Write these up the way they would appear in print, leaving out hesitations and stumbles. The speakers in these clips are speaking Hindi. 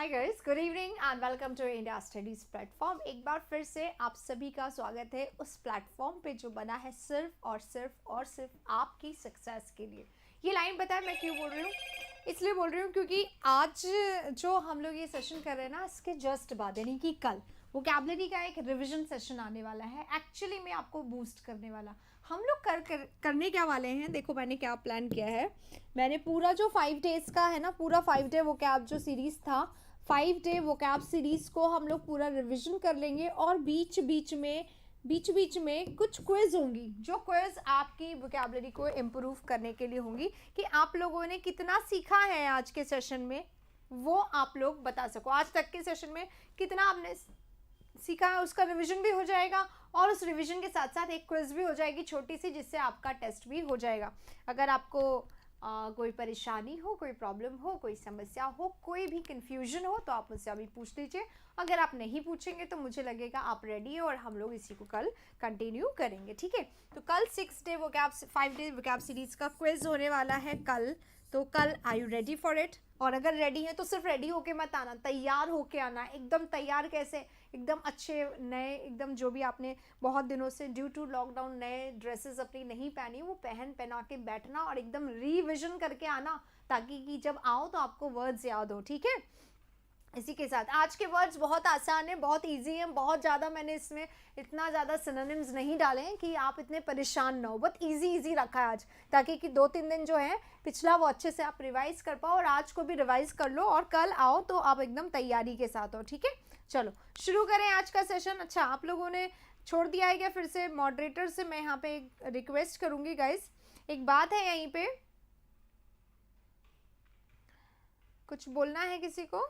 Hi guys, good evening and welcome to India studies platform. एक बार फिर से आप सभी का स्वागत है उस प्लेटफॉर्म पे जो बना है सिर्फ आपकी सक्सेस के लिए। ये लाइन पता है मैं क्यों बोल रही हूँ? इसलिए बोल रही हूँ क्योंकि आज जो हम लोग ये सेशन कर रहे हैं ना, इसके जस्ट बाद यानी कि कल वोकैबुलरी का एक रिवीजन सेशन आने वाला है, एक्चुअली में आपको बूस्ट करने वाला। हम लोग करने क्या वाले हैं, देखो मैंने क्या प्लान किया है। मैंने पूरा जो 5 डेज का है ना, पूरा 5 डे वोकैब जो सीरीज था, 5 डे वोकैब सीरीज को हम लोग पूरा रिवीजन कर लेंगे और बीच बीच में कुछ क्विज होंगी, जो क्विज आपकी वोकैबुलरी को इम्प्रूव करने के लिए होंगी कि आप लोगों ने कितना सीखा है आज के सेशन में, वो आप लोग बता सको। आज तक के सेशन में कितना आपने सीखा है उसका रिवीजन भी हो जाएगा और उस रिवीजन के साथ साथ एक क्विज भी हो जाएगी छोटी सी, जिससे आपका टेस्ट भी हो जाएगा। अगर आपको कोई परेशानी हो, कोई प्रॉब्लम हो, कोई समस्या हो, कोई भी कंफ्यूजन हो तो आप मुझसे अभी पूछ लीजिए। अगर आप नहीं पूछेंगे तो मुझे लगेगा आप रेडी हो और हम लोग इसी को कल कंटिन्यू करेंगे, ठीक है। तो कल 5 डे वोकैब सीरीज का क्विज होने वाला है कल। तो कल are you ready for it? और अगर रेडी है तो सिर्फ रेडी होके मत आना, तैयार होके आना। एकदम तैयार कैसे? एकदम अच्छे नए, एकदम जो भी आपने बहुत दिनों से ड्यू टू लॉकडाउन नए ड्रेसेस अपनी नहीं पहनी, वो पहना के बैठना और एकदम रिविजन करके आना, ताकि कि जब आओ तो आपको वर्ड्स याद हो, ठीक है। इसी के साथ आज के वर्ड्स बहुत आसान है, बहुत इजी है, बहुत ज़्यादा मैंने इसमें इतना ज़्यादा सिनोनिम्स नहीं डाले हैं कि आप इतने परेशान ना हो। बहुत इजी रखा है आज, ताकि कि 2-3 दिन जो है पिछला वो अच्छे से आप रिवाइज कर पाओ और आज को भी रिवाइज कर लो और कल आओ तो आप एकदम तैयारी के साथ हो, ठीक है। चलो शुरू करें आज का सेशन। अच्छा, आप लोगों ने छोड़ दिया है क्या? फिर से मॉडरेटर से मैं यहाँ पे एक रिक्वेस्ट करूँगी गाइज, एक बात है यहीं पे, कुछ बोलना है किसी को?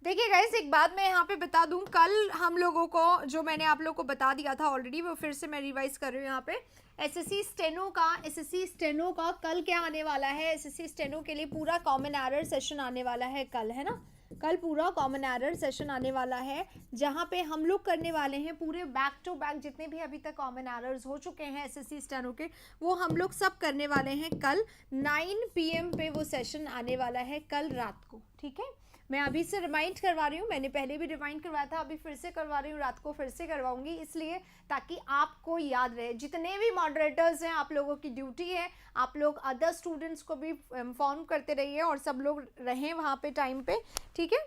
देखिए गाइस, एक बात मैं यहाँ पे बता दूं, कल हम लोगों को जो मैंने आप लोगों को बता दिया था ऑलरेडी, वो फिर से मैं रिवाइज कर रही हूँ यहाँ पे। एसएससी स्टेनो का कल क्या आने वाला है? एसएससी स्टेनो के लिए पूरा कॉमन एरर सेशन आने वाला है कल, है ना। कल पूरा कॉमन एरर सेशन आने वाला है, जहाँ पे हम लोग करने वाले हैं पूरे बैक टू बैक जितने भी अभी तक कॉमन एरर्स हो चुके हैं एसएससी स्टेनो के, वो हम लोग सब करने वाले हैं कल 9 PM पे। वो सेशन आने वाला है कल रात को, ठीक है। मैं अभी से रिमाइंड करवा रही हूँ, मैंने पहले भी रिमाइंड करवाया था, अभी फिर से करवा रही हूँ, रात को फिर से करवाऊंगी, इसलिए ताकि आपको याद रहे। जितने भी मॉडरेटर्स हैं, आप लोगों की ड्यूटी है, आप लोग अदर स्टूडेंट्स को भी इन्फॉर्म करते रहिए और सब लोग रहें वहाँ पे टाइम पे, ठीक है।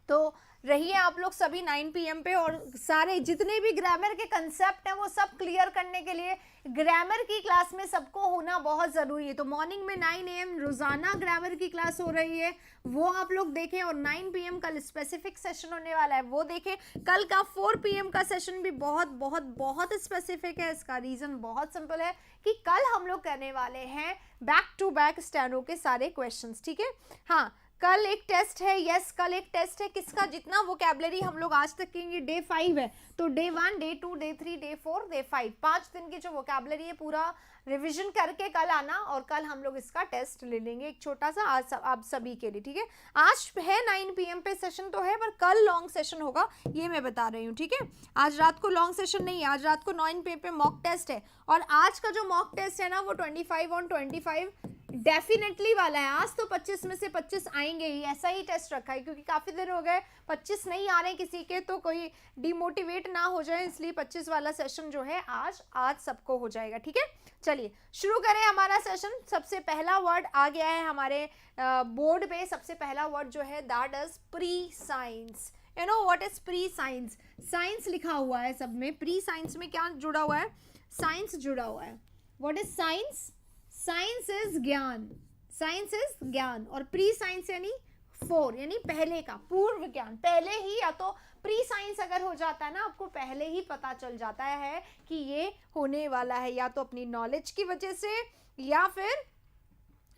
तो रहिए आप लोग सभी 9 PM पे, और सारे जितने भी ग्रामर के कंसेप्ट हैं वो सब क्लियर करने के लिए ग्रामर की क्लास में सबको होना बहुत ज़रूरी है। तो मॉर्निंग में 9 AM रोज़ाना ग्रामर की क्लास हो रही है, वो आप लोग देखें। और 9 PM कल स्पेसिफिक सेशन होने वाला है, वो देखें। कल का 4 PM का सेशन भी बहुत बहुत बहुत स्पेसिफिक है। इसका रीज़न बहुत सिंपल है कि कल हम लोग करने वाले हैं बैक टू बैक स्टेनो के सारे क्वेश्चंस, ठीक है। हाँ, कल एक टेस्ट है, यस कल एक टेस्ट है। किसका? जितना वोकैबुलरी हम लोग आज तक करेंगे, डे 5 है, तो day 1, day 2, day 3, day 4, day 5, 5 दिन की जो वोकैबुलरी है पूरा रिवीजन करके कल आना, और कल हम लोग इसका टेस्ट ले लेंगे एक छोटा सा आज आप सभी के लिए, ठीक है। आज है 9 PM पे सेशन तो है, पर कल लॉन्ग सेशन होगा, ये मैं बता रही हूँ, ठीक है। आज रात को लॉन्ग सेशन नहीं है, आज रात को 9 PM पे मॉक टेस्ट है, और आज का जो मॉक टेस्ट है ना वो 25/25 डेफिनेटली वाला है। आज तो 25 में से 25 आएंगे ही, ऐसा ही टेस्ट रखा है, क्योंकि काफ़ी दिन हो गए 25 नहीं आ रहे किसी के, तो कोई डिमोटिवेट ना हो जाए, इसलिए 25 वाला सेशन जो है आज सबको हो जाएगा, ठीक है। चलिए शुरू करें हमारा सेशन। सबसे पहला वर्ड आ गया है हमारे बोर्ड पे। सबसे पहला वर्ड जो है that is pre science. You know what is pre science? Science लिखा हुआ है सब में, प्री साइंस में क्या जुड़ा हुआ है? साइंस जुड़ा हुआ है। What is science? Science is ज्ञान, साइंस इज ज्ञान, और प्री साइंस यानी 4, यानी पहले का, पूर्व ज्ञान। पहले ही, या तो प्री साइंस अगर हो जाता है ना, आपको पहले ही पता चल जाता है कि ये होने वाला है, या तो अपनी नॉलेज की वजह से, या फिर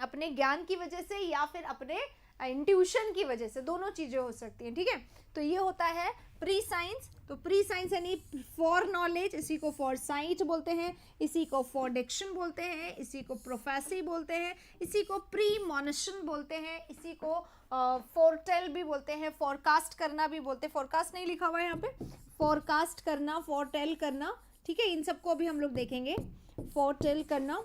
अपने ज्ञान की वजह से, या फिर अपने इंट्यूशन की वजह से, दोनों चीजें हो सकती हैं, ठीक है। तो ये होता है प्री साइंस। तो प्री साइंस यानी फॉर नॉलेज, इसी को फॉर साइट बोलते हैं, इसी को फॉर डिक्शन बोलते हैं, इसी को प्रोफेसी बोलते हैं, इसी को प्री मॉनिशन बोलते हैं, इसी को फोरटेल भी बोलते हैं, फोरकास्ट करना भी बोलते हैं। फोरकास्ट नहीं लिखा हुआ है यहाँ पे, फोरकास्ट करना, फोरटेल करना, ठीक है। इन सबको अभी हम लोग देखेंगे। फोरटेल करना,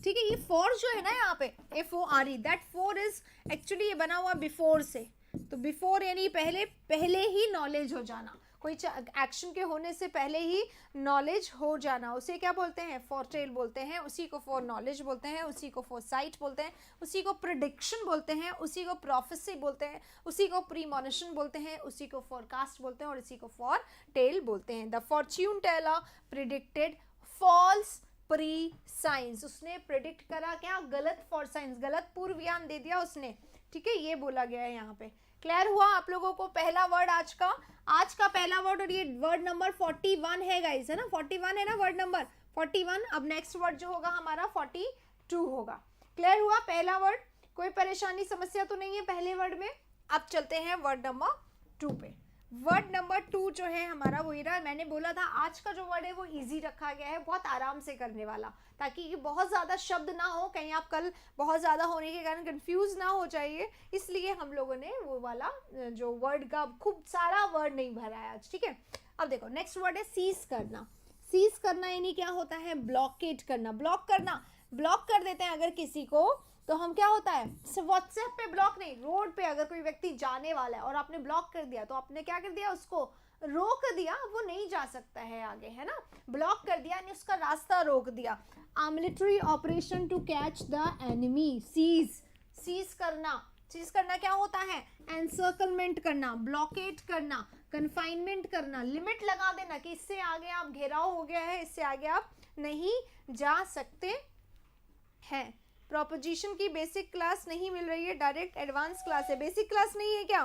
ठीक है। ये फॉर जो है ना यहाँ पे FORE, that for is actually ये बना हुआ बिफोर से, तो बिफोर यानी पहले, पहले ही नॉलेज हो जाना, कोई एक्शन के होने से पहले ही नॉलेज हो जाना, उसे क्या बोलते हैं, फोरटेल बोलते हैं, उसी को फॉर नॉलेज बोलते हैं, उसी को फोरसाइट बोलते हैं, उसी को प्रिडिक्शन बोलते हैं, उसी को प्रोफेसी बोलते हैं, उसी को प्रीमॉनिशन बोलते हैं, उसी को फोरकास्ट बोलते हैं और इसी को फॉर टेल बोलते हैं। The fortune teller predicted false prescience, उसने प्रिडिक्ट करा क्या, गलत फॉर साइंस, गलत पूर्वयान दे दिया उसने, ठीक है, ये बोला गया है यहाँ पे। क्लियर हुआ आप लोगों को पहला वर्ड आज का पहला वर्ड, और ये वर्ड नंबर 41 है गाइस, है ना, 41 है ना वर्ड नंबर 41। अब नेक्स्ट वर्ड जो होगा हमारा 42 होगा। क्लियर हुआ पहला वर्ड, कोई परेशानी समस्या तो नहीं है पहले वर्ड में। अब चलते हैं वर्ड नंबर 2 पे। वर्ड नंबर 2 जो है हमारा वही रहा, मैंने बोला था आज का जो वर्ड है वो इजी रखा गया है, बहुत आराम से करने वाला, ताकि ये बहुत ज़्यादा शब्द ना हो, कहीं आप कल बहुत ज़्यादा होने के कारण कंफ्यूज ना हो जाइए, इसलिए हम लोगों ने वो वाला जो वर्ड का खूब सारा वर्ड नहीं भरा है आज, ठीक है। अब देखो नेक्स्ट वर्ड है सीज करना। सीज करना यानी क्या होता है, ब्लॉकेट करना, ब्लॉक करना, ब्लॉक कर देते हैं अगर किसी को तो हम क्या होता है, सिर्फ व्हाट्सएप पे ब्लॉक नहीं, रोड पे अगर कोई व्यक्ति जाने वाला है और आपने ब्लॉक कर दिया तो आपने क्या कर दिया, उसको रोक दिया, वो नहीं जा सकता है आगे, है ना, ब्लॉक कर दिया यानी उसका रास्ता रोक दिया। Military operation to catch the enemy, siege, siege करना, सीज करना क्या होता है, एनसर्कलमेंट करना, ब्लॉकेट करना, कन्फाइनमेंट करना, लिमिट लगा देना कि इससे आगे आप घेराव हो गया है, इससे आगे आप नहीं जा सकते हैं। प्रोपोजिशन की बेसिक क्लास नहीं मिल रही है, डायरेक्ट एडवांस क्लास है, बेसिक क्लास नहीं है क्या?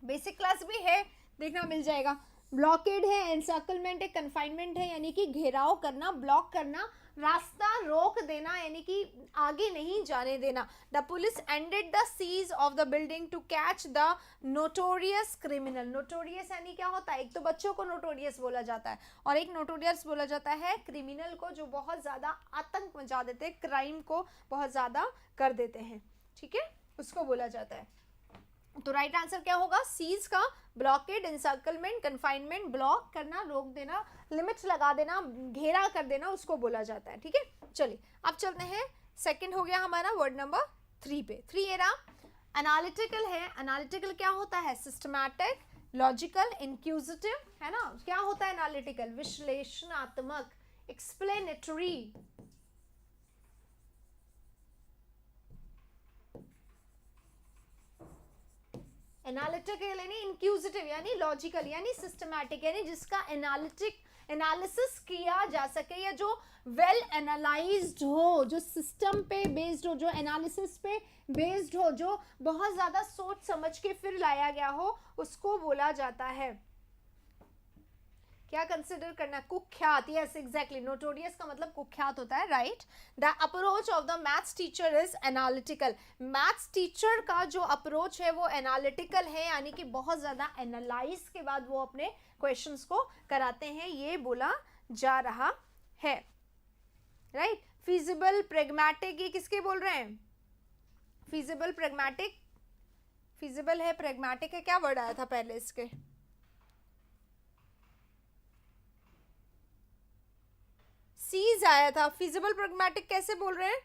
बेसिक क्लास भी है, देखना मिल जाएगा। ब्लॉकेड है, एनसर्कलमेंट है, कन्फाइनमेंट है यानी कि घेराव करना, ब्लॉक करना, रास्ता रोक देना यानी कि आगे नहीं जाने देना। The police ended the siege of the building to catch the notorious criminal. Notorious यानी क्या होता है, एक तो बच्चों को नोटोरियस बोला जाता है और एक नोटोरियस बोला जाता है क्रिमिनल को, जो बहुत ज़्यादा आतंक मचा देते हैं, क्राइम को बहुत ज़्यादा कर देते हैं, ठीक है, उसको बोला जाता है। तो राइट आंसर क्या होगा, सीज का ब्लॉकेड, एनसर्कलमेंट, कन्फाइनमेंट, ब्लॉक करना, रोक देना, लिमिट्स लगा देना, घेरा कर देना, उसको बोला जाता है, ठीक है। चलिए अब चलते हैं, सेकंड हो गया हमारा वर्ड नंबर 3 पे। 3 एरा एनालिटिकल है। एनालिटिकल क्या होता है, सिस्टमैटिक, लॉजिकल, इंक्यूजिटिव, है ना। क्या होता है एनालिटिकल, विश्लेषणात्मक, एक्सप्लेनेटरी, एनालिटिकल यानी इंक्यूजिटिव यानी लॉजिकल यानी सिस्टमैटिक यानी जिसका एनालिसिस किया जा सके, या जो वेल एनालाइज्ड हो, जो सिस्टम पे बेस्ड हो, जो एनालिसिस पे बेस्ड हो, जो बहुत ज़्यादा सोच समझ के फिर लाया गया हो, उसको बोला जाता है। क्या कंसिडर करना, कुख्यात, यस एग्जैक्टली, नोटोरियस का मतलब कुख्यात होता है, right. The approach of the maths teacher is analytical. Maths teacher का जो अप्रोच है वो एनालिटिकल है, यानी कि बहुत ज़्यादा एनालाइज के बाद वो अपने क्वेश्चंस को कराते हैं, ये बोला जा रहा है, राइट। फिजिबल, प्रेग्मेटिक, ये किसके बोल रहे हैं, फिजिबल, प्रेग्मेटिक, फिजिबल है, प्रेग्मेटिक है, क्या वर्ड आया था पहले इसके, सीज आया था, फिजिबल प्रेग्मेटिक कैसे बोल रहे हैं,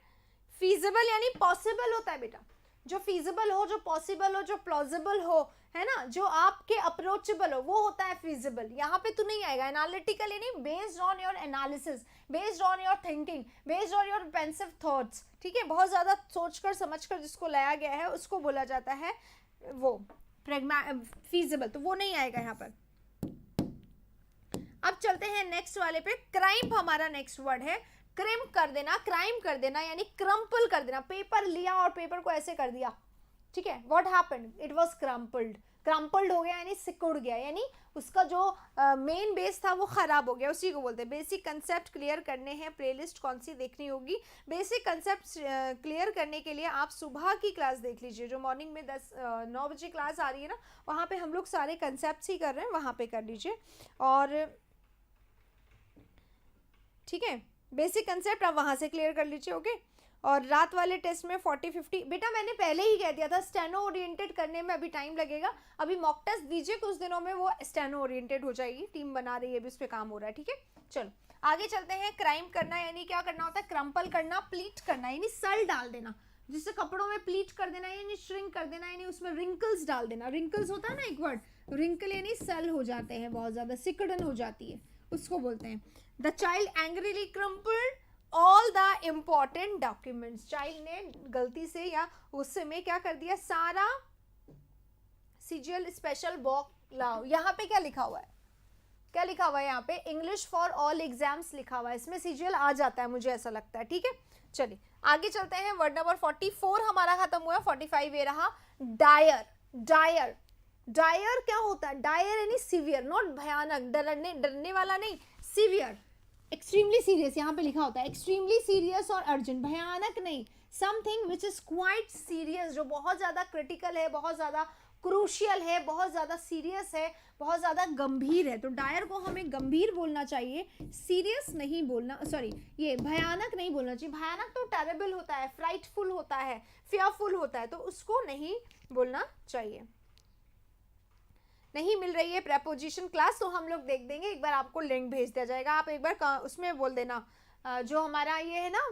फिजिबल यानी पॉसिबल होता है बेटा, जो फिजिबल हो, जो पॉसिबल हो, जो प्लॉजिबल हो, है ना, जो आपके अप्रोचेबल हो, वो होता है फिजिबल। यहाँ पे तो नहीं आएगा। एनालिटिकल यानी based on your analysis, based on your thinking, based on your pensive thoughts, ठीक है, बहुत ज़्यादा सोचकर समझकर जिसको लाया गया है उसको बोला जाता है वो फिजिबल, तो वो नहीं आएगा यहाँ पर। अब चलते हैं नेक्स्ट वाले पे। क्राइम हमारा नेक्स्ट वर्ड है। क्रिम कर देना, क्राइम कर देना यानी क्रम्पल कर देना, पेपर लिया और पेपर को ऐसे कर दिया, ठीक है, what happened, it was crumpled, crumpled हो गया यानी सिकुड़ गया, यानी उसका जो मेन बेस था वो खराब हो गया, उसी को बोलते हैं। बेसिक कंसेप्ट क्लियर करने हैं, प्लेलिस्ट कौन सी देखनी होगी, बेसिक कंसेप्ट क्लियर करने के लिए आप सुबह की क्लास देख लीजिए, जो मॉर्निंग में 9 बजे क्लास आ रही है ना, वहाँ पे हम लोग सारे कंसेप्ट ही कर रहे हैं, वहाँ पे कर लीजिए। और ठीक है, बेसिक कंसेप्ट आप वहाँ से क्लियर कर लीजिए, ओके। और रात वाले टेस्ट में 40-50। बेटा मैंने पहले ही कह दिया था स्टेनो ओरिएंटेड करने में अभी टाइम लगेगा, अभी मॉक टेस्ट दीजिए कुछ दिनों में वो स्टेनो ओरिएंटेड हो जाएगी, टीम बना रही है अभी, उस पर काम हो रहा है, ठीक है। चलो आगे चलते हैं। क्राइम करना यानी क्या करना होता है, क्रम्पल करना, प्लीट करना यानी सल डाल देना, जिससे कपड़ों में प्लीट कर देना यानी श्रिंक कर देना यानी उसमें रिंकल्स डाल देना। रिंकल्स होता है ना एक वर्ड, रिंकल यानी सल हो जाते हैं, बहुत ज्यादा सिकुड़न हो जाती है, उसको बोलते हैं। The child angrily crumpled all the important documents. Child ने गलती से या उस समय क्या कर दिया, सारा सीजीएल स्पेशल बॉक्स लाओ। यहाँ पे क्या लिखा हुआ है, क्या लिखा हुआ है यहाँ पे, इंग्लिश फॉर ऑल एग्जाम्स लिखा हुआ है, इसमें सीजीएल आ जाता है मुझे ऐसा लगता है, ठीक है। चलिए आगे चलते हैं। वर्ड नंबर 44 हमारा खत्म हुआ, 45 ये रहा, डायर। डायर, डायर क्या होता है, डायर यानी सीवियर, नॉट भयानक, डरने वाला नहीं, सीवियर, एक्सट्रीमली सीरियस, यहाँ पे लिखा होता है एक्सट्रीमली सीरियस और अर्जेंट, भयानक नहीं, something which is quite serious, जो बहुत ज्यादा क्रिटिकल है, बहुत ज्यादा क्रूशियल है, बहुत ज्यादा सीरियस है, बहुत ज्यादा गंभीर है। तो डायर को हमें गंभीर बोलना चाहिए, सीरियस नहीं बोलना, सॉरी ये भयानक नहीं बोलना चाहिए। भयानक तो टेरेबल होता है, फ्राइटफुल होता है, फियरफुल होता है, तो उसको नहीं बोलना चाहिए। नहीं मिल रही है प्रेपोजिशन क्लास, तो हम लोग देख देंगे, एक बार आपको लिंक भेज दिया जाएगा, आप एक बार उसमें बोल देना, जो हमारा ये है ना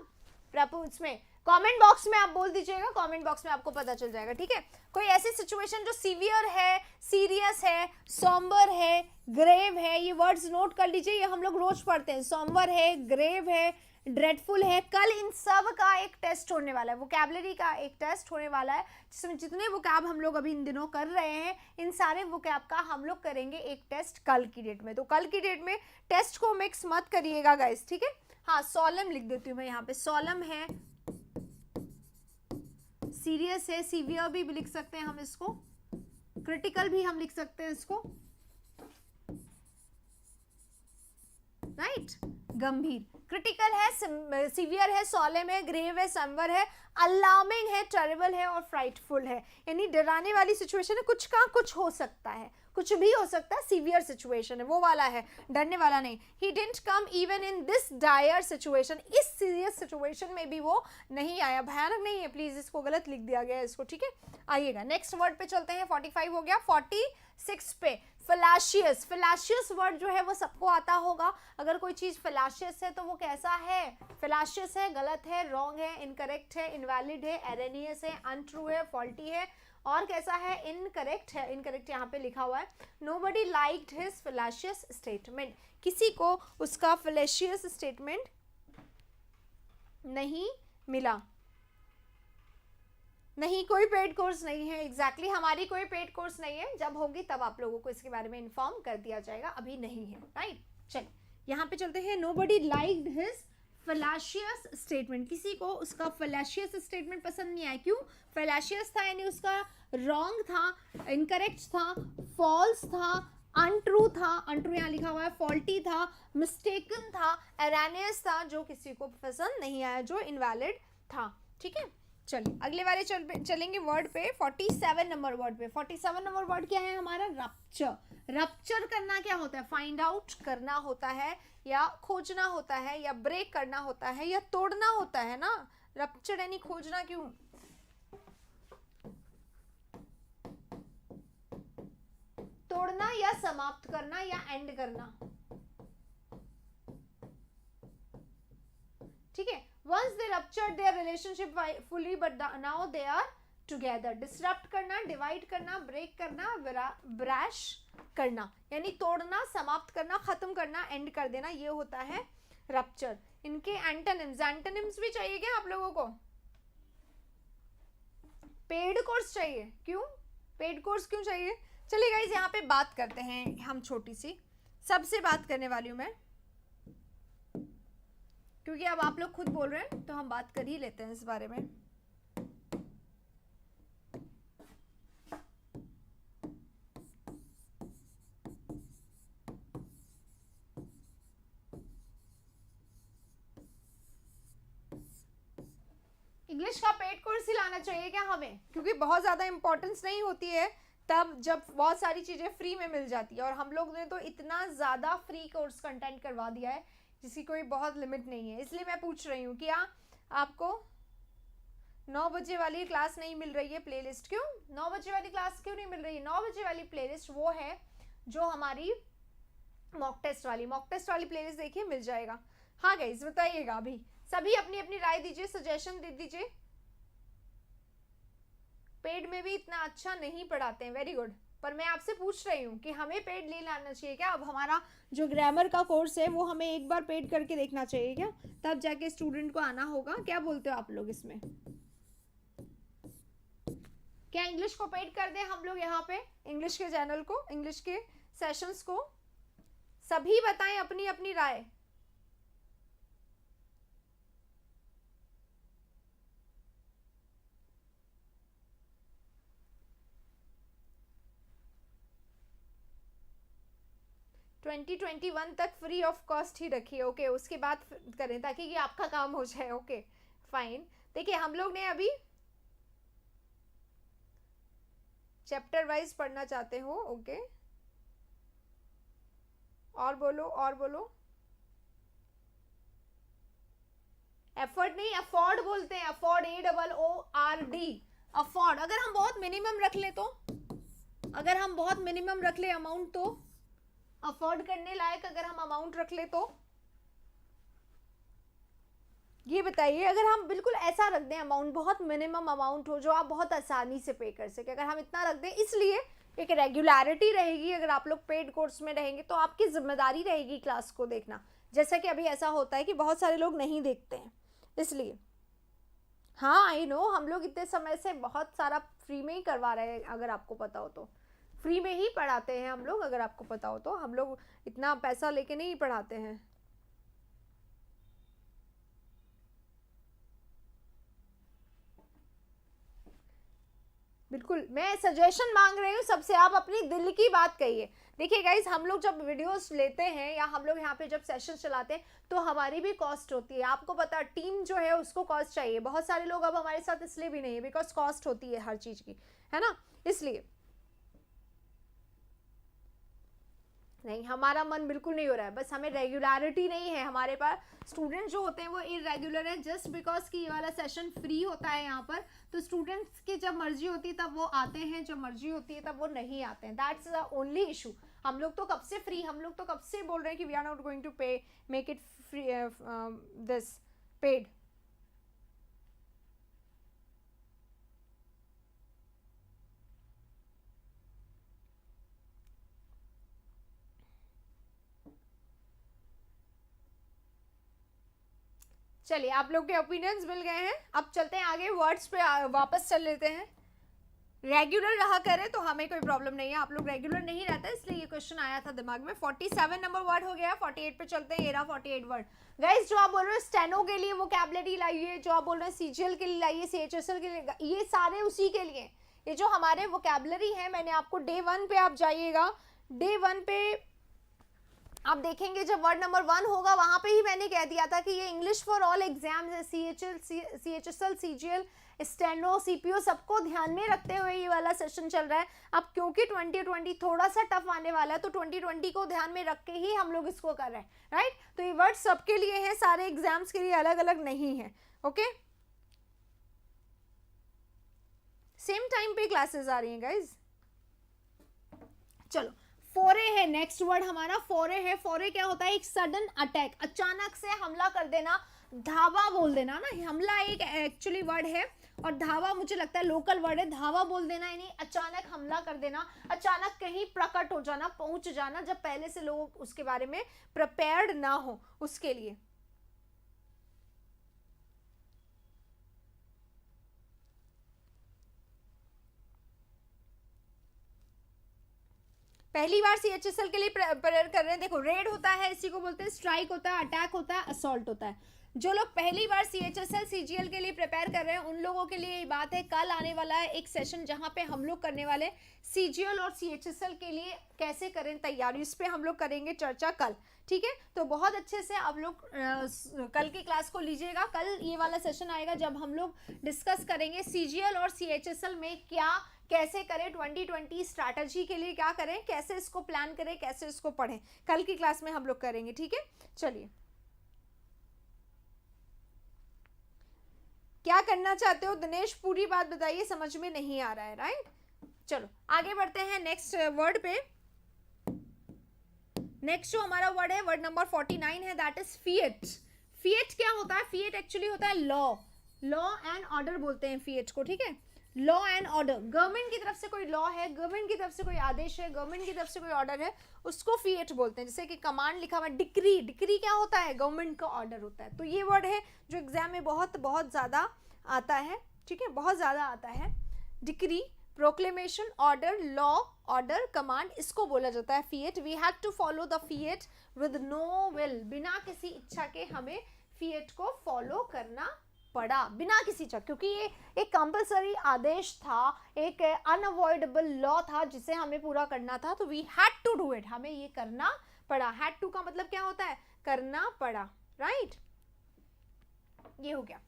प्रेपोज में, कमेंट बॉक्स में आप बोल दीजिएगा, कमेंट बॉक्स में आपको पता चल जाएगा, ठीक है। कोई ऐसी सिचुएशन जो सीवियर है, सीरियस है, सॉम्बर है, ग्रेव है, ये वर्ड्स नोट कर लीजिए, ये हम लोग रोज पढ़ते हैं, सॉम्बर है, ग्रेव है, ड्रेडफुल है। कल इन सब का एक टेस्ट होने वाला है, वोकैबुलरी का एक टेस्ट होने वाला है, जिसमें जितने वोकैब हम लोग अभी इन दिनों कर रहे हैं, इन सारे वोकैब का हम लोग करेंगे एक टेस्ट कल की डेट में। तो कल की डेट में टेस्ट को मिक्स मत करिएगा गाइस, ठीक है। हाँ सोलम लिख देती हूँ मैं यहाँ पे, सोलम है, सीरियस है, सीवियर भी लिख सकते हैं हम इसको, क्रिटिकल भी हम लिख सकते हैं इसको, राइट, गंभीर, क्रिटिकल है, सीवियर है, सोलेम है, ग्रेव है, समवर है, अलार्मिंग है, टेरिबल है और फ्राइटफुल है, यानी डराने वाली सिचुएशन है, कुछ का कुछ हो सकता है, कुछ भी हो सकता है, सीवियर सिचुएशन है वो वाला है, डरने वाला नहीं। He didn't come even in this dire situation, इस सीरियस सिचुएशन में भी वो नहीं आया, भयानक नहीं है, प्लीज इसको गलत लिख दिया गया है इसको, ठीक है। आइएगा नेक्स्ट वर्ड पे चलते हैं, 45 हो गया, 46 पे फैलाशियस। फैलाशियस वर्ड जो है वो सबको आता होगा, अगर कोई चीज फैलाशियस है तो वो कैसा है, फैलाशियस है, गलत है, रॉन्ग है, इनकरेक्ट है, इनवैलिड है, एरेनियस है, अनट्रू है, फॉल्टी है, और कैसा है, इनकरेक्ट है, इनकरेक्ट यहाँ पे लिखा हुआ है। नोबडी लाइक्ड हिज फैलाशियस स्टेटमेंट, किसी को उसका फैलाशियस स्टेटमेंट नहीं मिला, नहीं कोई पेड कोर्स नहीं है, एग्जैक्टली हमारी कोई पेड कोर्स नहीं है, जब होगी तब आप लोगों को इसके बारे में इन्फॉर्म कर दिया जाएगा, अभी नहीं है, राइट। चलिए यहाँ पे चलते हैं, नोबडी लाइक्ड हिज फैलाशियस स्टेटमेंट, किसी को उसका फैलाशियस स्टेटमेंट पसंद नहीं आया, क्यों, फैलाशियस था यानी उसका रॉन्ग था, इनकरेक्ट था, फॉल्स था, अनट्रू था, अनट्रू यहाँ लिखा हुआ है, फॉल्टी था, मिस्टेकन था, एरानियस था, जो किसी को पसंद नहीं आया, जो इनवैलिड था, ठीक है। चलिए अगले वाले चलेंगे वर्ड पे, 47 नंबर वर्ड पे। 47 नंबर वर्ड क्या है हमारा, रप्चर। रप्चर करना क्या होता है, फाइंड आउट करना होता है, या खोजना होता है, या ब्रेक करना होता है, या तोड़ना होता है ना, रप्चर यानी खोजना, क्यों, तोड़ना या समाप्त करना या एंड करना, ठीक है। Once they ruptured their relationship fully, but now they are together. Disrupt करना, divide करना, break करना, brash करना, यानी तोड़ना, समाप्त करना, खत्म करना, एंड कर देना, ये होता है रप्चर। इनके एंटोनिम्स, एंटोनिम्स भी चाहिए क्या आप लोगों को, पेड कोर्स चाहिए, क्यों पेड कोर्स क्यों चाहिए। चलिए गाइस यहाँ पे बात करते हैं हम, छोटी सी सबसे बात करने वाली हूँ मैं, क्योंकि अब आप लोग खुद बोल रहे हैं तो हम बात कर ही लेते हैं इस बारे में। इंग्लिश का पेड कोर्स ही लाना चाहिए क्या हमें, क्योंकि बहुत ज़्यादा इंपॉर्टेंस नहीं होती है तब जब बहुत सारी चीज़ें फ्री में मिल जाती है, और हम लोग ने तो इतना ज़्यादा फ्री कोर्स कंटेंट करवा दिया है जिसकी कोई बहुत लिमिट नहीं है, इसलिए मैं पूछ रही हूँ क्या आपको 9 बजे वाली क्लास नहीं मिल रही है प्लेलिस्ट, क्यों 9 बजे वाली क्लास क्यों नहीं मिल रही है? 9 बजे वाली प्लेलिस्ट वो है जो हमारी मॉक टेस्ट वाली प्लेलिस्ट देखिए, मिल जाएगा। हाँ गाइस बताइएगा, अभी सभी अपनी अपनी राय दीजिए, सजेशन दे दीजिए। पेड में भी इतना अच्छा नहीं पढ़ाते हैं, वेरी गुड, पर मैं आपसे पूछ रही हूँ कि हमें पेड ले लाना चाहिए क्या? अब हमारा जो ग्रामर का कोर्स है वो हमें एक बार पेड करके देखना चाहिए क्या, तब जाके स्टूडेंट को आना होगा? क्या बोलते हो आप लोग इसमें? क्या इंग्लिश को पेड कर दें हम लोग यहाँ पे, इंग्लिश के चैनल को, इंग्लिश के सेशंस को? सभी बताएं अपनी अपनी राय। ट्वेंटी 2021 तक फ्री ऑफ कॉस्ट ही रखिए, ओके, उसके बाद करें ताकि ये आपका काम हो जाए, ओके फाइन। देखिए हम लोग ने अभी चैप्टर वाइज पढ़ना चाहते हो, ओके, और बोलो और बोलो। एफर्ट नहीं, अफोर्ड बोलते हैं, अफोर्ड, AOORD, अफोर्ड। अगर हम बहुत मिनिमम रख ले तो, अगर हम बहुत मिनिमम रख ले अमाउंट, तो अफोर्ड करने लायक अगर हम अमाउंट रख ले तो ये बताइए। अगर हम बिल्कुल ऐसा रख दें अमाउंट, बहुत मिनिमम अमाउंट हो जो आप बहुत आसानी से पे कर सके, अगर हम इतना रख दें, इसलिए एक रेगुलरिटी रहेगी। अगर आप लोग पेड कोर्स में रहेंगे तो आपकी जिम्मेदारी रहेगी क्लास को देखना, जैसा कि अभी ऐसा होता है कि बहुत सारे लोग नहीं देखते हैं, इसलिए। हाँ आई नो, हम लोग इतने समय से बहुत सारा फ्री में ही करवा रहे हैं, अगर आपको पता हो तो फ्री में ही पढ़ाते हैं हम लोग, अगर आपको पता हो तो। हम लोग इतना पैसा लेके नहीं पढ़ाते हैं। बिल्कुल, मैं सजेशन मांग रही हूँ सबसे, आप अपनी दिल की बात कहिए। देखिए गाइज, हम लोग जब वीडियोस लेते हैं या हम लोग यहाँ पे जब सेशन चलाते हैं तो हमारी भी कॉस्ट होती है, आपको पता, टीम जो है उसको कॉस्ट चाहिए। बहुत सारे लोग अब हमारे साथ इसलिए भी नहीं है बिकॉज कॉस्ट होती है हर चीज की, है ना, इसलिए। नहीं, हमारा मन बिल्कुल नहीं हो रहा है, बस हमें रेगुलरिटी नहीं है। हमारे पास स्टूडेंट जो होते हैं वो इरेगुलर है, जस्ट बिकॉज कि ये वाला सेशन फ्री होता है यहाँ पर, तो स्टूडेंट्स की जब मर्जी होती है तब वो आते हैं, जब मर्जी होती है तब वो नहीं आते हैं। That's the only issue. हम लोग तो कब से फ्री, हम लोग तो कब से बोल रहे हैं कि we are not going to pay, make it free, this paid. चलिए, आप लोग के ओपिनियंस मिल गए हैं, अब चलते हैं आगे, वर्ड्स पे वापस चल लेते हैं। रेगुलर रहा करें तो हमें कोई प्रॉब्लम नहीं है, आप लोग रेगुलर नहीं रहता, इसलिए ये क्वेश्चन आया था दिमाग में। 47 नंबर वर्ड हो गया, 48 पे चलते हैं, ये रहा 48 वर्ड। गाइस, जो आप बोल रहे हो स्टेनो के लिए वोकैबुलरी लाइए, जो आप बोल रहे हैं सीजीएल के लिए लाइए, CHSL के लिए, ये सारे उसी के लिए। ये जो हमारे वोकैबुलरी है, मैंने आपको डे 1 पे आप जाइएगा, डे 1 पे आप देखेंगे जब वर्ड नंबर 1 होगा वहां पे ही मैंने कह दिया था कि ये इंग्लिश फॉर ऑल एग्जाम्स है, CHSL, CGL, स्टेनो, CPO, सबको ध्यान में रखते हुए ये वाला सेशन चल रहा है। अब क्योंकि 2020 थोड़ा सा टफ आने वाला है, तो 2020 को ध्यान में रख के ही हम लोग इसको कर रहे हैं, राइट। तो ये वर्ड सबके लिए है, सारे एग्जाम्स के लिए अलग अलग नहीं है, ओके। सेम टाइम पे क्लासेस आ रही हैं गाइज। चलो, फोरे है नेक्स्ट वर्ड हमारा, फोरे है। फोरे क्या होता है? एक सडन अटैक, अचानक से हमला कर देना, धावा बोल देना ना। हमला एक एक्चुअली वर्ड है, और धावा मुझे लगता है लोकल वर्ड है। धावा बोल देना यानी अचानक हमला कर देना, अचानक कहीं प्रकट हो जाना, पहुंच जाना, जब पहले से लोग उसके बारे में प्रिपेयर्ड ना हो, उसके लिए। पहली बार CHSL के लिए प्रिपेयर कर रहे हैं, देखो रेड होता है, इसी को बोलते हैं स्ट्राइक होता है, अटैक होता है, असॉल्ट होता है। जो लोग पहली बार CHSL CGL के लिए प्रिपेयर कर रहे हैं उन लोगों के लिए ये बात है, कल आने वाला है एक सेशन जहां पे हम लोग करने वाले CGL और CHSL के लिए कैसे करें तैयारी, इस पे हम लोग करेंगे चर्चा कल, ठीक है। तो बहुत अच्छे से आप लोग कल की क्लास को लीजिएगा। कल ये वाला सेशन आएगा जब हम लोग डिस्कस करेंगे CGL और CHSL में क्या कैसे करें, 2020 स्ट्रैटेजी के लिए क्या करें, कैसे इसको प्लान करें, कैसे इसको पढ़ें, कल की क्लास में हम लोग करेंगे, ठीक है। चलिए, क्या करना चाहते हो दिनेश, पूरी बात बताइए, समझ में नहीं आ रहा है, राइट। चलो आगे बढ़ते हैं नेक्स्ट वर्ड पे। नेक्स्ट जो हमारा वर्ड है, वर्ड नंबर 49 है, दैट इज फिएट। फिएट क्या होता है? फिएट एक्चुअली होता है लॉ, लॉ एंड ऑर्डर बोलते हैं फिएट को, ठीक है। लॉ एंड ऑर्डर, गवर्नमेंट की तरफ से कोई लॉ है, गवर्नमेंट की तरफ से कोई आदेश है, गवर्नमेंट की तरफ से कोई ऑर्डर है, उसको फिएट बोलते हैं। जैसे कि कमांड लिखा हुआ है, डिक्री, डिक्री क्या होता है? गवर्नमेंट का ऑर्डर होता है। तो ये वर्ड है जो एग्जाम में बहुत बहुत ज़्यादा आता है, ठीक है, बहुत ज़्यादा आता है। Decree, proclamation, order, law, order, command, इसको बोला जाता है fiat. We had to follow the fiat with no will, बिना किसी इच्छा के हमें फिएट को फॉलो करना पड़ा, बिना किसी इच्छा, क्योंकि ये एक कंपलसरी आदेश था, एक अनअवॉइडेबल लॉ था जिसे हमें पूरा करना था। तो we had to do it, हमें ये करना पड़ा। हैड टू का मतलब क्या होता है? करना पड़ा, राइट। ये हो गया।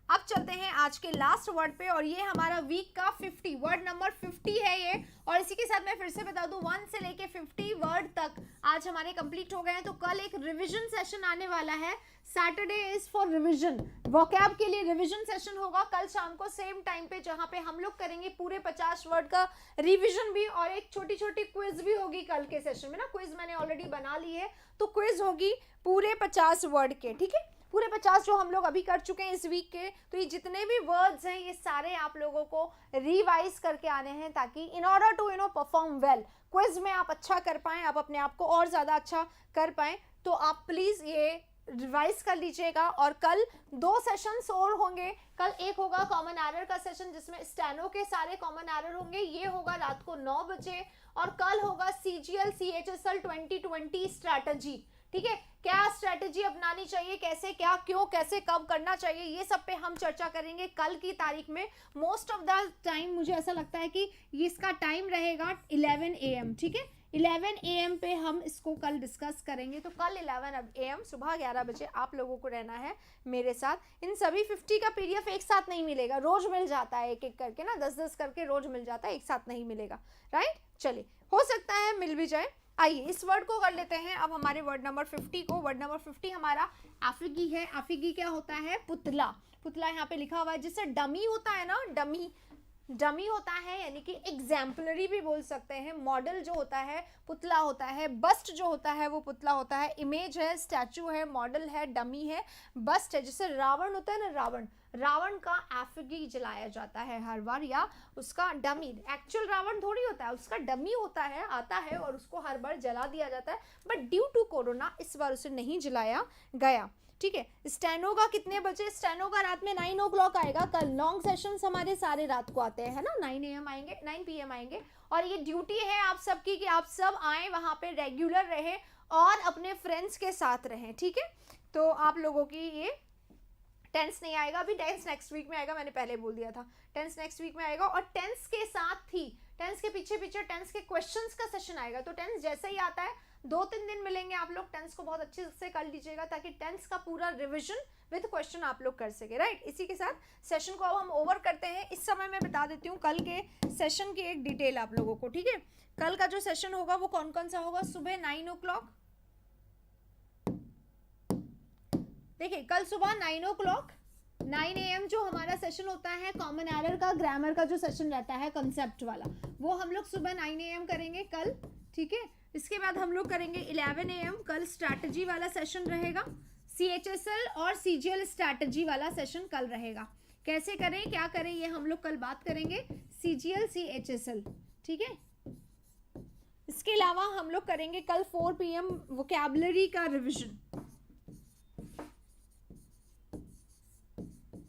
अब चलते हैं आज के लास्ट वर्ड पे, और ये हमारा वीक का 50 वर्ड नंबर 50 है ये। और इसी के साथ मैं फिर से बता दूं, 1 से लेके 50 वर्ड तक आज हमारे कंप्लीट हो गए हैं। तो कल एक रिवीजन सेशन आने वाला है, Saturday is for revision, vocab के लिए रिवीजन सेशन होगा कल शाम को सेम टाइम पे, जहां पे हम लोग करेंगे पूरे 50 वर्ड का रिवीजन भी, और एक छोटी छोटी क्विज भी होगी कल के सेशन में ना। क्विज मैंने ऑलरेडी बना ली है, तो क्विज होगी पूरे 50 वर्ड के, ठीक है, पूरे 50 जो हम लोग अभी कर चुके हैं इस वीक के। तो ये जितने भी वर्ड्स हैं ये सारे आप लोगों को रिवाइज करके आने हैं, ताकि in order to perform well quiz में आप अच्छा कर पाएं, आप अपने आप को और ज़्यादा अच्छा कर पाएं। तो आप प्लीज़ ये रिवाइज कर लीजिएगा। और कल 2 सेशंस और होंगे। कल एक होगा कॉमन एरर का सेशन, जिसमें स्टेनो के सारे कॉमन एरर होंगे, ये होगा रात को 9 बजे। और कल होगा CGL CHSL 2020 स्ट्रैटेजी, ठीक है, क्या स्ट्रैटेजी अपनानी चाहिए, कैसे, क्या, क्यों, कैसे, कब करना चाहिए, ये सब पे हम चर्चा करेंगे कल की तारीख में। मोस्ट ऑफ द टाइम मुझे ऐसा लगता है कि इसका टाइम रहेगा 11 AM, ठीक है, 11 AM पे हम इसको कल डिस्कस करेंगे। तो कल 11 AM सुबह 11 बजे आप लोगों को रहना है मेरे साथ। इन सभी 50 का PDF एक साथ नहीं मिलेगा, रोज मिल जाता है एक एक करके ना, 10-10 करके रोज मिल जाता है, एक साथ नहीं मिलेगा, राइट। चलिए, हो सकता है मिल भी जाए। आइए इस वर्ड को कर लेते हैं अब हमारे वर्ड नंबर 50 को। वर्ड नंबर 50 हमारा एफिगी है। एफिगी क्या होता है? पुतला। पुतला यहाँ पे लिखा हुआ है, जिससे डमी होता है ना, डमी, डमी होता है, यानी कि एग्जाम्पलरी भी बोल सकते हैं। मॉडल जो होता है पुतला होता है, बस्ट जो होता है वो पुतला होता है, इमेज है, स्टैचू है, मॉडल है, डमी है, बस्ट है। जैसे रावण होता है ना, रावण, रावण का एफिगी जलाया जाता है हर बार, या उसका डमी, एक्चुअल रावण थोड़ी होता है, उसका डमी होता है, आता है और उसको हर बार जला दिया जाता है। बट ड्यू टू कोरोना इस बार उसे नहीं जलाया गया, ठीक है। स्टेनो का कितने बजे? स्टेनो का रात में 9 o'clock आएगा कल। लॉन्ग सेशंस हमारे सारे रात को आते हैं ना, 9 AM आएंगे, 9 PM आएंगे। और ये ड्यूटी है आप सबकी कि आप सब आए वहाँ पे, रेगुलर रहे और अपने फ्रेंड्स के साथ रहें, ठीक है। तो आप लोगों की ये टेंस नहीं आएगा, अभी टेंस नेक्स्ट वीक में आएगा, मैंने पहले बोल दिया था, टेंस नेक्स्ट वीक में आएगा। और टेंस के साथ ही, टेंस के पीछे पीछे टेंस के क्वेश्चंस का सेशन आएगा। तो टेंस जैसे ही आता है 2-3 दिन मिलेंगे, आप लोग टेंस को बहुत अच्छे से कर लीजिएगा, ताकि टेंस का पूरा रिविजन विद क्वेश्चन आप लोग कर सके, राइट। इसी के साथ सेशन को अब हम ओवर करते हैं। इस समय मैं बता देती हूँ कल के सेशन की एक डिटेल आप लोगों को, ठीक है। कल का जो सेशन होगा वो कौन कौन सा होगा? सुबह 9 o'clock, देखिए कल सुबह 9 o'clock, 9 AM जो हमारा सेशन होता है कॉमन एरर का, ग्रामर का जो सेशन रहता है कंसेप्ट वाला, वो हम लोग सुबह 9 AM करेंगे कल, ठीक है। इसके बाद हम लोग करेंगे 11 AM कल स्ट्रैटेजी वाला सेशन रहेगा। CHSL और CGL स्ट्रैटेजी वाला सेशन कल रहेगा। कैसे करें, क्या करें, ये हम लोग कल बात करेंगे, CGL CHSL, ठीक है। इसके अलावा हम लोग करेंगे कल 4 PM वोकैबुलरी का रिविजन।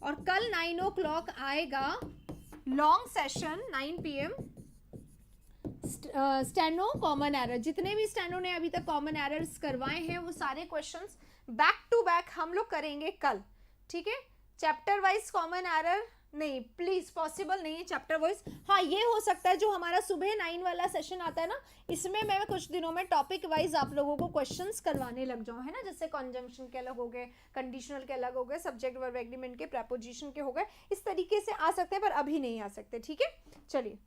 और कल 9 o'clock आएगा long session 9 PM steno common error. जितने भी स्टेनो ने अभी तक कॉमन एरर्स करवाए हैं वो सारे क्वेश्चंस बैक टू बैक हम लोग करेंगे कल, ठीक है। चैप्टर वाइज कॉमन एरर नहीं, प्लीज, पॉसिबल नहीं है चैप्टर वाइज। हाँ, ये हो सकता है जो हमारा सुबह 9 वाला सेशन आता है ना, इसमें मैं कुछ दिनों में टॉपिक वाइज आप लोगों को क्वेश्चंस करवाने लग जाऊँ, है ना। जैसे कॉन्जंक्शन के अलग हो गए, कंडीशनल के अलग हो गए, सब्जेक्ट वर्ब एग्रीमेंट के, प्रेपोजिशन के हो गए, इस तरीके से आ सकते हैं, पर अभी नहीं आ सकते, ठीक है। चलिए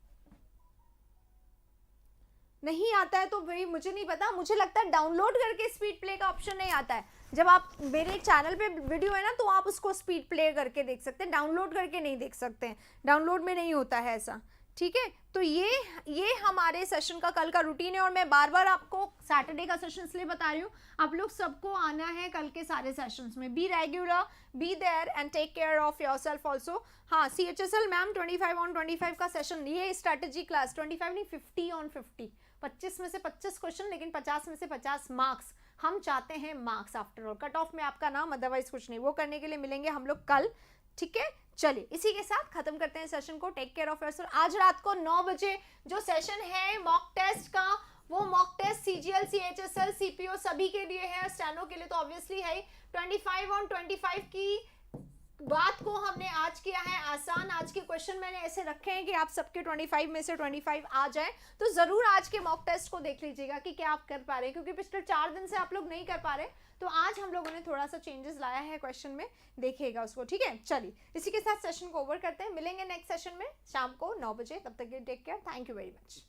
नहीं आता है तो भाई मुझे नहीं पता, मुझे लगता है डाउनलोड करके स्पीड प्ले का ऑप्शन नहीं आता है। जब आप मेरे चैनल पे वीडियो है ना तो आप उसको स्पीड प्ले करके देख सकते हैं, डाउनलोड करके नहीं देख सकते हैं, डाउनलोड में नहीं होता है ऐसा, ठीक है। तो ये हमारे सेशन का कल का रूटीन है, और मैं बार बार आपको सैटरडे का सेशन इसलिए बता रही हूँ, आप लोग सबको आना है कल के सारे सेशंस में, be regular, be there and take care of yourself also. हाँ, CHSL मैम 25 ऑन 25 का सेशन, ये स्ट्रैटेजी क्लास 25 नहीं 50 ऑन 50, 25 में से 25 क्वेश्चन, लेकिन 50 में से 50 मार्क्स। हम चाहते हैं marks, after all cut off में आपका नाम, अदरवाइज कुछ नहीं। वो करने के लिए मिलेंगे हम लोग कल, ठीक है। चलिए इसी के साथ खत्म करते हैं सेशन को। Take care of yourself. आज रात को 9 बजे जो सेशन है मॉक टेस्ट का, वो mock test CGL, CHSL, CPO सभी के लिए है, स्टेनो के लिए तो ऑब्वियसली है। 25 ऑन 25 की बात को हमने आज किया है आसान। आज के क्वेश्चन मैंने ऐसे रखे हैं कि आप सबके 25 में से 25 आ जाए, तो जरूर आज के मॉक टेस्ट को देख लीजिएगा कि क्या आप कर पा रहे हैं, क्योंकि पिछले 4 दिन से आप लोग नहीं कर पा रहे, तो आज हम लोगों ने थोड़ा सा चेंजेस लाया है क्वेश्चन में, देखिएगा उसको, ठीक है। चलिए इसी के साथ सेशन को ओवर करते हैं, मिलेंगे नेक्स्ट सेशन में शाम को 9 बजे, तब तक के take care, thank you very much.